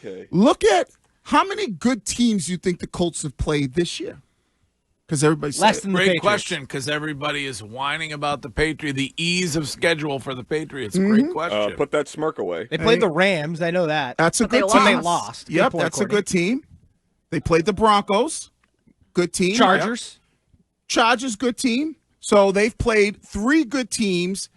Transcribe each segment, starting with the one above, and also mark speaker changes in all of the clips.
Speaker 1: Okay.
Speaker 2: Look at how many good teams you think the Colts have played this year. Because everybody's
Speaker 3: less than the
Speaker 4: Great
Speaker 3: Patriots.
Speaker 4: question, because everybody is whining about the Patriots, the ease of schedule for the Patriots. Great question.
Speaker 1: Put that smirk away.
Speaker 3: They played the Rams. I know that.
Speaker 2: That's a good
Speaker 3: But
Speaker 2: team.
Speaker 3: they lost. Good
Speaker 2: Yep,
Speaker 3: point,
Speaker 2: that's
Speaker 3: Courtney.
Speaker 2: a good team. They played the Broncos. Good team.
Speaker 3: Chargers.
Speaker 2: Chargers, good team. So they've played 3 good teams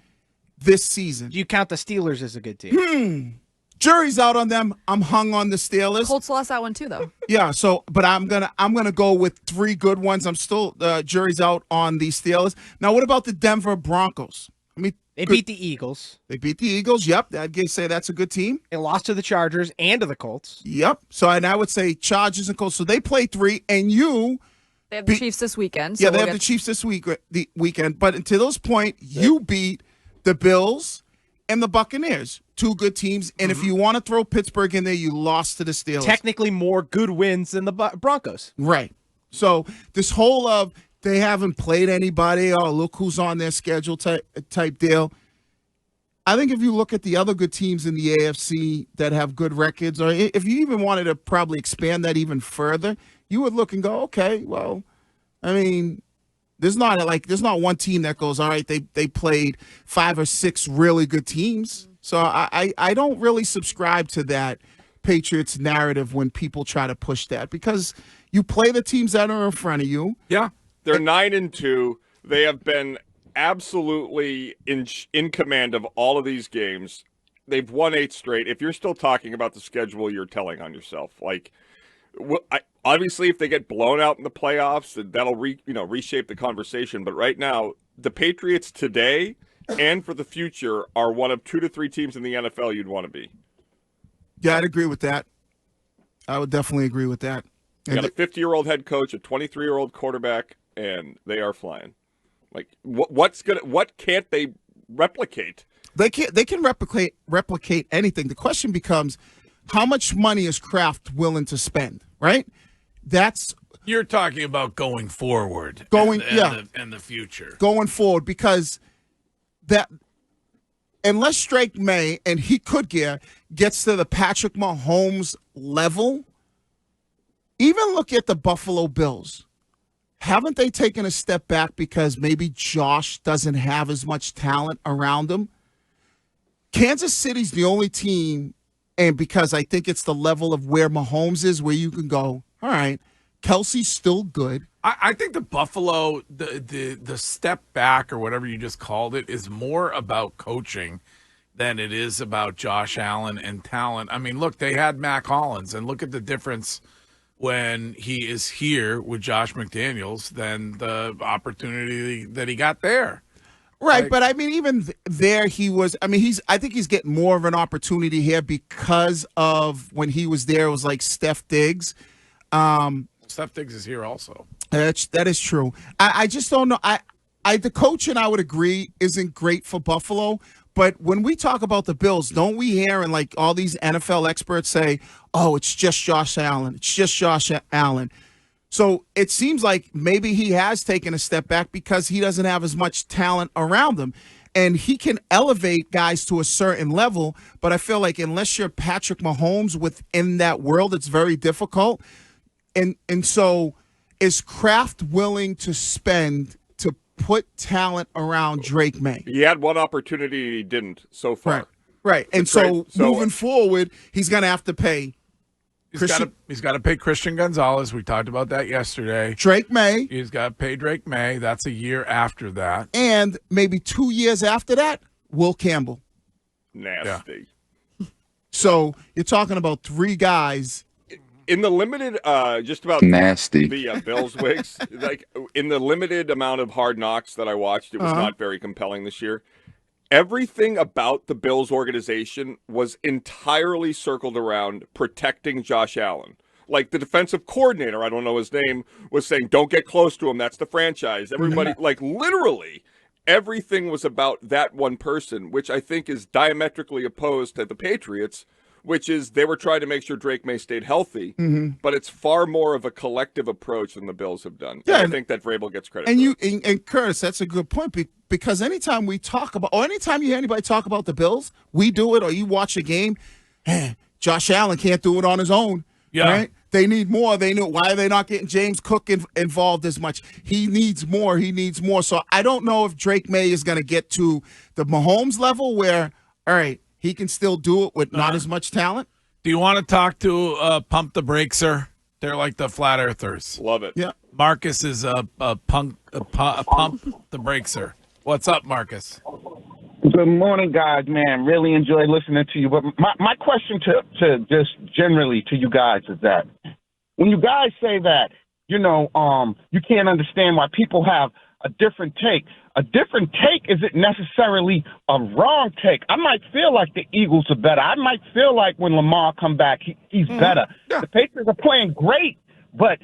Speaker 2: this season.
Speaker 3: Do you count the Steelers as a good team?
Speaker 2: Jury's out on them. I'm hung on the Steelers.
Speaker 5: Colts lost that one too, though.
Speaker 2: Yeah, but I'm gonna go with 3 good ones. I'm still jury's out on the Steelers. Now, what about the Denver Broncos? I mean,
Speaker 3: They beat the Eagles.
Speaker 2: They beat the Eagles. Yep, I'd say that's a good team.
Speaker 3: They lost to the Chargers and to the Colts.
Speaker 2: Yep. So and I would say Chargers and Colts. So they played 3, and you.
Speaker 5: They have the Chiefs this weekend. So
Speaker 2: Yeah, they have the Chiefs this weekend. But until those point, you beat the Bills and the Buccaneers. 2 good teams. And if you want to throw Pittsburgh in there, you lost to the Steelers.
Speaker 3: Technically more good wins than the Broncos.
Speaker 2: Right. So this whole of they haven't played anybody, oh, look who's on their schedule type deal. I think if you look at the other good teams in the AFC that have good records, or if you even wanted to probably expand that even further, you would look and go, okay, well, I mean, there's not one team that goes, all right, they played 5 or 6 really good teams. So I don't really subscribe to that Patriots narrative when people try to push that, because you play the teams that are in front of you.
Speaker 4: Yeah.
Speaker 1: They're 9-2. They have been absolutely in command of all of these games. They've won 8 straight. If you're still talking about the schedule, you're telling on yourself. Like, obviously, if they get blown out in the playoffs, that'll reshape the conversation. But right now, the Patriots today and for the future are one of 2 to 3 teams in the NFL you'd want to be.
Speaker 2: Yeah, I'd agree with that. I would definitely agree with that.
Speaker 1: You got a 50-year-old head coach, a 23-year-old quarterback, and they are flying. Like, what can't they replicate?
Speaker 2: They can replicate anything. The question becomes, how much money is Kraft willing to spend? Right?
Speaker 4: You're talking about going forward. And the future.
Speaker 2: Going forward, because that unless Drake May, and he could gets to the Patrick Mahomes level, even look at the Buffalo Bills. Haven't they taken a step back because maybe Josh doesn't have as much talent around him? Kansas City's the only team, and because I think it's the level of where Mahomes is, where you can go, all right, Kelsey's still good.
Speaker 4: I think the Buffalo, the step back or whatever you just called it, is more about coaching than it is about Josh Allen and talent. I mean, look, they had Mac Hollins, and look at the difference when he is here with Josh McDaniels than the opportunity that he got there.
Speaker 2: Right, but I mean, even there he was, I think he's getting more of an opportunity here because of when he was there, it was like Steph Diggs.
Speaker 4: Steph Diggs is here also.
Speaker 2: That is true. I just don't know. The coaching, I would agree, isn't great for Buffalo. But when we talk about the Bills, don't we hear and like all these NFL experts say, oh, it's just Josh Allen. It's just Josh Allen. So it seems like maybe he has taken a step back because he doesn't have as much talent around him. And he can elevate guys to a certain level. But I feel like unless you're Patrick Mahomes within that world, it's very difficult. And so is Kraft willing to spend to put talent around Drake May?
Speaker 1: He had one opportunity and he didn't so far.
Speaker 2: Right. And so moving forward, he's going to have to pay.
Speaker 4: He's got to pay Christian Gonzalez. We talked about that yesterday.
Speaker 2: Drake May.
Speaker 4: He's got to pay Drake May. That's a year after that.
Speaker 2: And maybe 2 years after that, Will Campbell.
Speaker 1: Nasty.
Speaker 2: Yeah. So you're talking about 3 guys.
Speaker 1: In the limited, just about
Speaker 6: nasty,
Speaker 1: the Bills wigs, like in the limited amount of Hard Knocks that I watched, it was not very compelling this year. Everything about the Bills organization was entirely circled around protecting Josh Allen. Like the defensive coordinator, I don't know his name, was saying, don't get close to him. That's the franchise. Everybody, like literally everything was about that one person, which I think is diametrically opposed to the Patriots, which is they were trying to make sure Drake May stayed healthy, but it's far more of a collective approach than the Bills have done. Yeah, and I think that Vrabel gets credit.
Speaker 2: And Curtis, that's a good point because anytime we talk about, or anytime you hear anybody talk about the Bills, we do it, or you watch a game, Josh Allen can't do it on his own.
Speaker 4: Yeah.
Speaker 2: Right? They need more. They know why are they not getting James Cook involved as much. He needs more. So I don't know if Drake May is going to get to the Mahomes level where, all right, he can still do it with not as much talent.
Speaker 4: Do you want to talk to Pump the Breakser? They're like the flat earthers.
Speaker 1: Love it.
Speaker 2: Yeah.
Speaker 4: Marcus is a Pump the Breakser. What's up, Marcus?
Speaker 6: Good morning, guys, man. Really enjoy listening to you. But my question to just generally to you guys is that when you guys say that, you can't understand why people have a different take isn't necessarily a wrong take. I might feel like the Eagles are better. I might feel like when Lamar come back, he's better. Yeah. The Patriots are playing great, but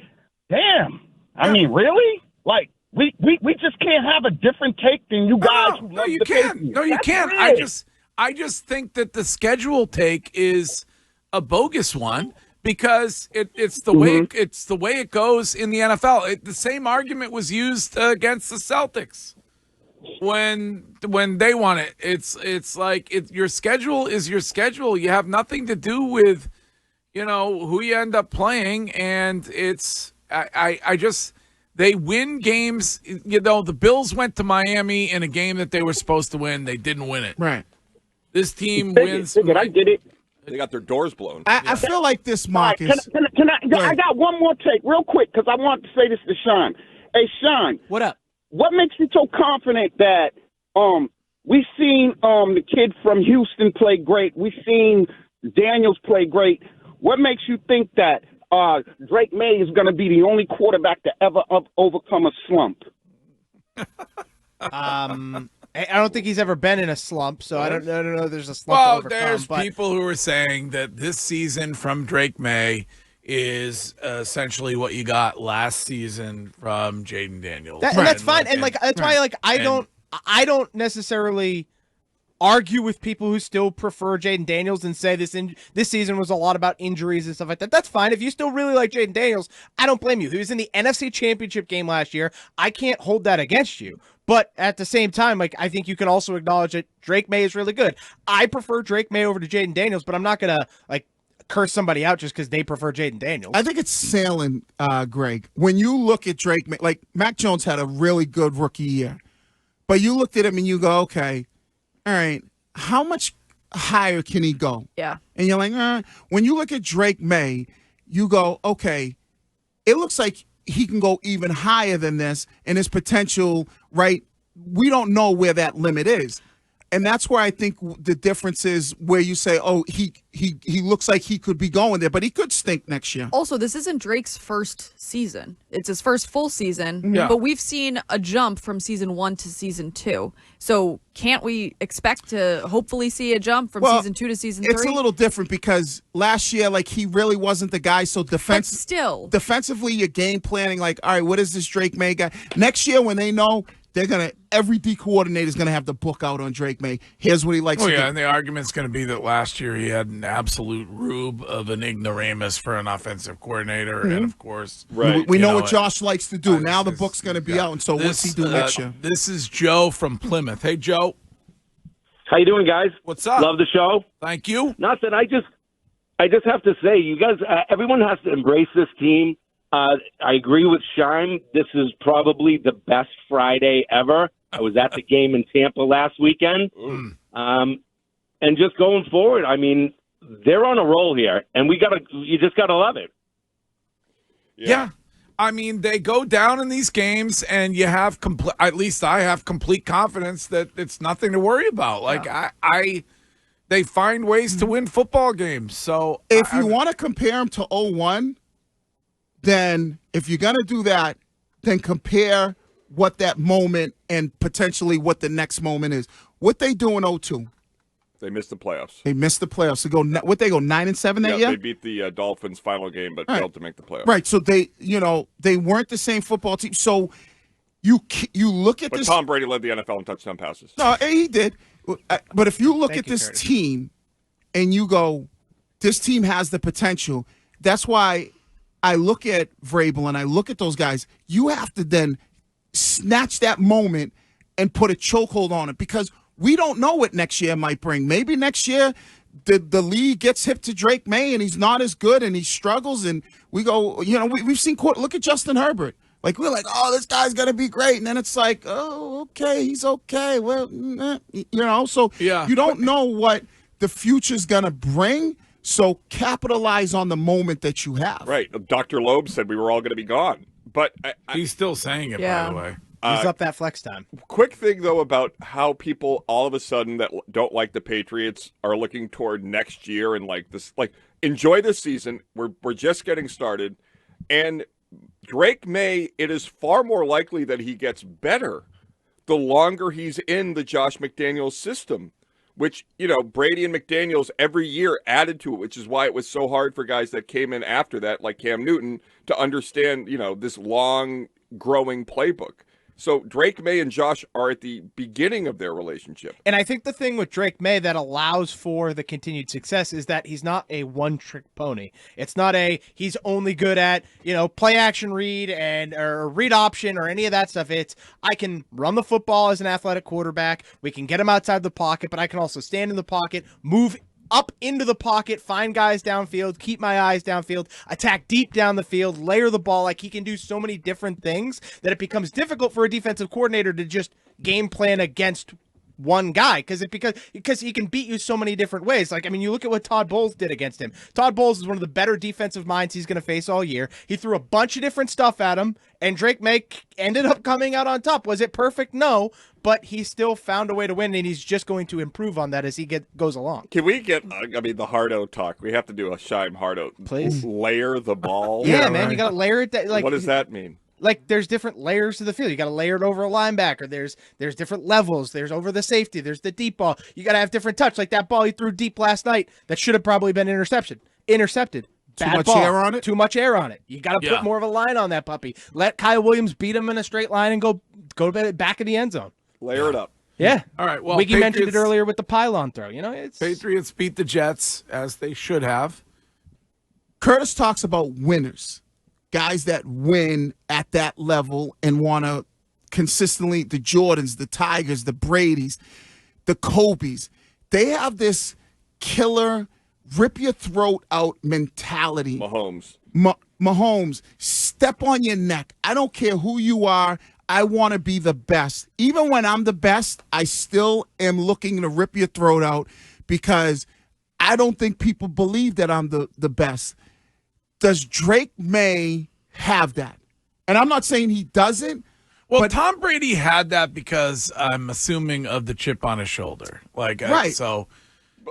Speaker 6: damn, I mean, really? Like, we just can't have a different take than you guys.
Speaker 4: No, you can't. No, you can't. I just think that the schedule take is a bogus one because it's the way it goes in the NFL. The same argument was used against the Celtics when they won it. It's like your schedule is your schedule. You have nothing to do with who you end up playing, and I just. They win games. The Bills went to Miami in a game that they were supposed to win. They didn't win it.
Speaker 2: Right.
Speaker 4: This team wins.
Speaker 6: I get it.
Speaker 1: They got their doors blown.
Speaker 2: I feel like this, Marcus.
Speaker 6: Can I got one more take real quick because I want to say this to Sean. Hey, Sean.
Speaker 3: What up?
Speaker 6: What makes you so confident that we've seen the kid from Houston play great? We've seen Daniels play great. What makes you think that Drake May is going to be the only quarterback to ever overcome a slump?
Speaker 3: I don't think he's ever been in a slump, so I don't know. There's a slump.
Speaker 4: Well,
Speaker 3: to overcome,
Speaker 4: there's
Speaker 3: but
Speaker 4: people who are saying that this season from Drake May is essentially what you got last season from Jaiden Daniels,
Speaker 3: and that's fine. And that's why I don't necessarily argue with people who still prefer Jaiden Daniels and say this season was a lot about injuries and stuff like that. That's fine. If you still really like Jaiden Daniels, I don't blame you. He was in the NFC Championship game last year. I can't hold that against you. But at the same time, I think you can also acknowledge that Drake May is really good. I prefer Drake May over to Jaiden Daniels, but I'm not going to curse somebody out just because they prefer Jaiden Daniels.
Speaker 2: I think it's sailing, Greg. When you look at Drake May, Mac Jones had a really good rookie year. But you looked at him and you go, okay, all right, how much higher can he go?
Speaker 5: Yeah.
Speaker 2: And you're like, when you look at Drake May, you go, okay, it looks like he can go even higher than this, and his potential, right? We don't know where that limit is. And that's where I think the difference is where you say, oh, he looks like he could be going there, but he could stink next year.
Speaker 5: Also, this isn't Drake's first season. It's his first full season,
Speaker 4: Yeah.
Speaker 5: but we've seen a jump from season 1 to season 2. So can't we expect to hopefully see a jump from season 2 to season 3?
Speaker 2: It's a little different because last year, he really wasn't the guy. So defensively, you're game planning, all right, what is this Drake May guy? Next year when they know, every D coordinator is going to have the book out on Drake May. Here's what he likes to do.
Speaker 4: And the argument's going to be that last year he had an absolute rube of an ignoramus for an offensive coordinator.
Speaker 2: Mm-hmm.
Speaker 4: And, of course,
Speaker 2: we know what Josh likes to do. Now the book's going to be out, and so what's he do next year?
Speaker 4: This is Joe from Plymouth. Hey, Joe.
Speaker 7: How you doing, guys?
Speaker 4: What's up?
Speaker 7: Love the show.
Speaker 4: Thank you.
Speaker 7: Nothing. I just have to say, you guys, everyone has to embrace this team. I agree with Shime. This is probably the best Friday ever. I was at the game in Tampa last weekend. And just going forward, I mean, they're on a roll here, and you just gotta love it.
Speaker 4: Yeah. I mean, they go down in these games, and you have at least I have complete confidence that it's nothing to worry about. They find ways to win football games. So
Speaker 2: if you want to compare them to 0-1, then if you're going to do that, then compare what that moment and potentially what the next moment is. What they do in 0-2?
Speaker 1: They missed the playoffs.
Speaker 2: They missed the playoffs. They go 9-7 that year?
Speaker 1: They beat the Dolphins final game, but failed to make the playoffs.
Speaker 2: Right. So they weren't the same football team. So you look at
Speaker 1: but
Speaker 2: this.
Speaker 1: Tom Brady led the NFL in touchdown passes.
Speaker 2: No, he did. But if you look at this team and you go, this team has the potential. That's why I look at Vrabel and I look at those guys. You have to then snatch that moment and put a chokehold on it because we don't know what next year might bring. Maybe next year the league gets hip to Drake May and he's not as good and he struggles and we go, we've seen look at Justin Herbert. Like, we're like, oh, this guy's going to be great. And then it's like, oh, okay, he's okay. Well, so you don't know what the future's going to bring. So capitalize on the moment that you have.
Speaker 1: Right. Dr. Loeb said we were all going to be gone. But
Speaker 4: he's still saying it, by the way.
Speaker 3: He's up that flex time.
Speaker 1: Quick thing, though, about how people all of a sudden that don't like the Patriots are looking toward next year and enjoy this season. We're just getting started. And Drake May, it is far more likely that he gets better the longer he's in the Josh McDaniels system, which, Brady and McDaniels every year added to it, which is why it was so hard for guys that came in after that, like Cam Newton, to understand, this long growing playbook. So Drake May and Josh are at the beginning of their relationship.
Speaker 3: And I think the thing with Drake May that allows for the continued success is that he's not a one-trick pony. It's not he's only good at, play action read or read option or any of that stuff. It's I can run the football as an athletic quarterback. We can get him outside the pocket, but I can also stand in the pocket, move up into the pocket, find guys downfield, keep my eyes downfield, attack deep down the field, layer the ball. Like, he can do so many different things that it becomes difficult for a defensive coordinator to just game plan against one guy because he can beat you so many different ways. Like, I mean, you look at what Todd Bowles did against him. Todd Bowles is one of the better defensive minds he's going to face all year. He threw a bunch of different stuff at him, and Drake May ended up coming out on top. Was it perfect? No, but he still found a way to win, and he's just going to improve on that as he goes along.
Speaker 1: Can we get, the Hardo talk? We have to do a Shime Hardo.
Speaker 3: Please.
Speaker 1: Layer the ball.
Speaker 3: Yeah, man, right. You got to layer it.
Speaker 1: What does that mean?
Speaker 3: Like, there's different layers to the field. You got to layer it over a linebacker. There's different levels. There's over the safety. There's the deep ball. You got to have different touch. Like that ball he threw deep last night that should have probably been intercepted. Bad
Speaker 2: Too much
Speaker 3: ball.
Speaker 2: air on it?
Speaker 3: Too much air on it. You got to put more of a line on that puppy. Let Kyle Williams beat him in a straight line and go back of the end zone.
Speaker 1: Layer it up.
Speaker 3: Yeah.
Speaker 4: All right. Well,
Speaker 3: Wiggy mentioned it earlier with the pylon throw.
Speaker 4: Patriots beat the Jets as they should have.
Speaker 2: Curtis talks about winners. Guys that win at that level and want to consistently, the Jordans, the Tigers, the Bradys, the Kobes, they have this killer, rip your throat out mentality. Mahomes, step on your neck. I don't care who you are. I want to be the best. Even when I'm the best, I still am looking to rip your throat out because I don't think people believe that I'm the best. Does Drake May have that? And I'm not saying he doesn't.
Speaker 4: Well, Tom Brady had that because I'm assuming of the chip on his shoulder.
Speaker 2: Right.
Speaker 4: So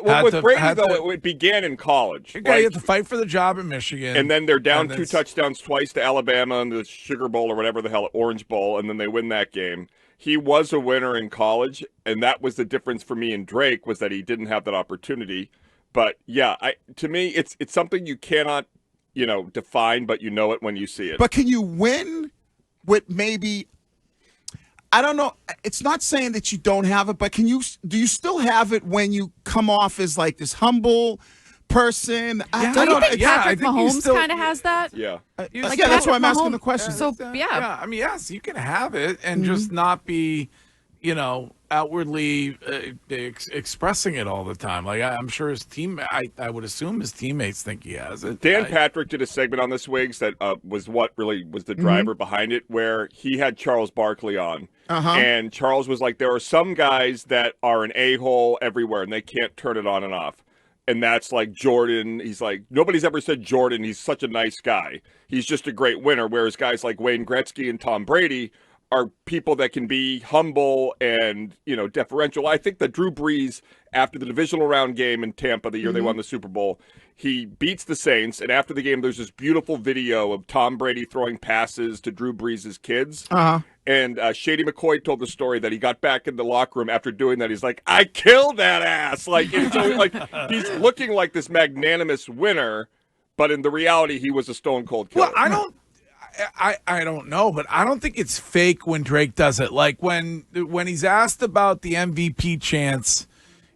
Speaker 1: with Brady, though, it began in college.
Speaker 4: Okay, you have to fight for the job in Michigan.
Speaker 1: And then they're down 2 touchdowns twice to Alabama in the Sugar Bowl or whatever the hell, Orange Bowl, and then they win that game. He was a winner in college, and that was the difference for me and Drake, was that he didn't have that opportunity. But, yeah, to me, it's something you cannot define, but you know it when you see it.
Speaker 2: But can you win with maybe, I don't know, it's not saying that you don't have it, but do you still have it when you come off as like this humble person?
Speaker 5: I think Patrick Mahomes kind of has that?
Speaker 1: Yeah.
Speaker 2: That's why I'm asking the question.
Speaker 5: So,
Speaker 4: yeah. I mean, yes, you can have it and just not be, outwardly expressing it all the time. Like, I'm sure his team, I would assume his teammates think he has it.
Speaker 1: Dan Patrick did a segment on this, Wiggs, that was what really was the driver behind it, where he had Charles Barkley on. And Charles was like, there are some guys that are an a-hole everywhere, and they can't turn it on and off. And that's like Jordan. He's like, nobody's ever said Jordan, he's such a nice guy. He's just a great winner, whereas guys like Wayne Gretzky and Tom Brady are people that can be humble and, deferential. I think that Drew Brees, after the divisional round game in Tampa the year they won the Super Bowl, he beats the Saints, and after the game there's this beautiful video of Tom Brady throwing passes to Drew Brees' kids. And Shady McCoy told the story that he got back in the locker room after doing that. He's like, I killed that ass. He's looking like this magnanimous winner, but in the reality he was a stone cold killer.
Speaker 4: Well, I don't know, but I don't think it's fake when Drake does it. Like when he's asked about the MVP chance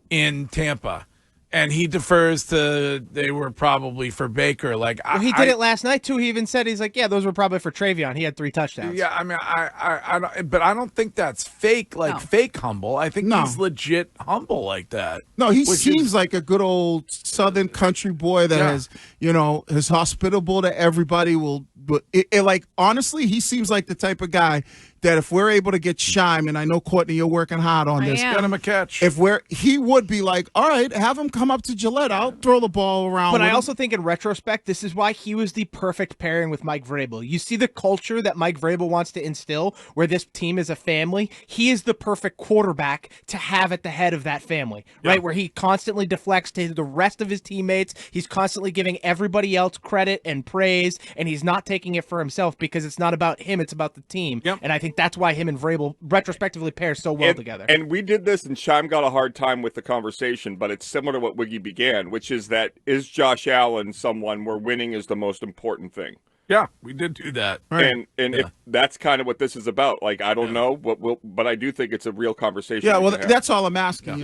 Speaker 4: in Tampa, And he defers to they were probably for Baker. Like
Speaker 3: he did it last night too. He even said he's like, yeah, those were probably for Travion. He had 3 touchdowns.
Speaker 4: Yeah, I mean, I don't, but I don't think that's fake. Like fake humble. I think he's legit humble like that.
Speaker 2: No, he seems like a good old Southern country boy that has, is hospitable to everybody. But like honestly, he seems like the type of guy that if we're able to get Shime, and I know Courtney, you're working hard on this.
Speaker 4: Get him a catch.
Speaker 2: He would be like, all right, have him come up to Gillette. I'll throw the ball around.
Speaker 3: But I also think in retrospect, this is why he was the perfect pairing with Mike Vrabel. You see the culture that Mike Vrabel wants to instill, where this team is a family. He is the perfect quarterback to have at the head of that family, right? Where he constantly deflects to the rest of his teammates. He's constantly giving everybody else credit and praise, and he's not taking it for himself because it's not about him, it's about the team. And I think that's why him and Vrabel retrospectively pair so well together.
Speaker 1: And we did this, and Shime got a hard time with the conversation, but it's similar to what Wiggy began, which is that is Josh Allen someone where winning is the most important thing?
Speaker 4: Yeah, we did do that.
Speaker 1: Right. And if that's kind of what this is about, like, I don't know, but I do think it's a real conversation.
Speaker 2: Yeah, well, that's all I'm asking.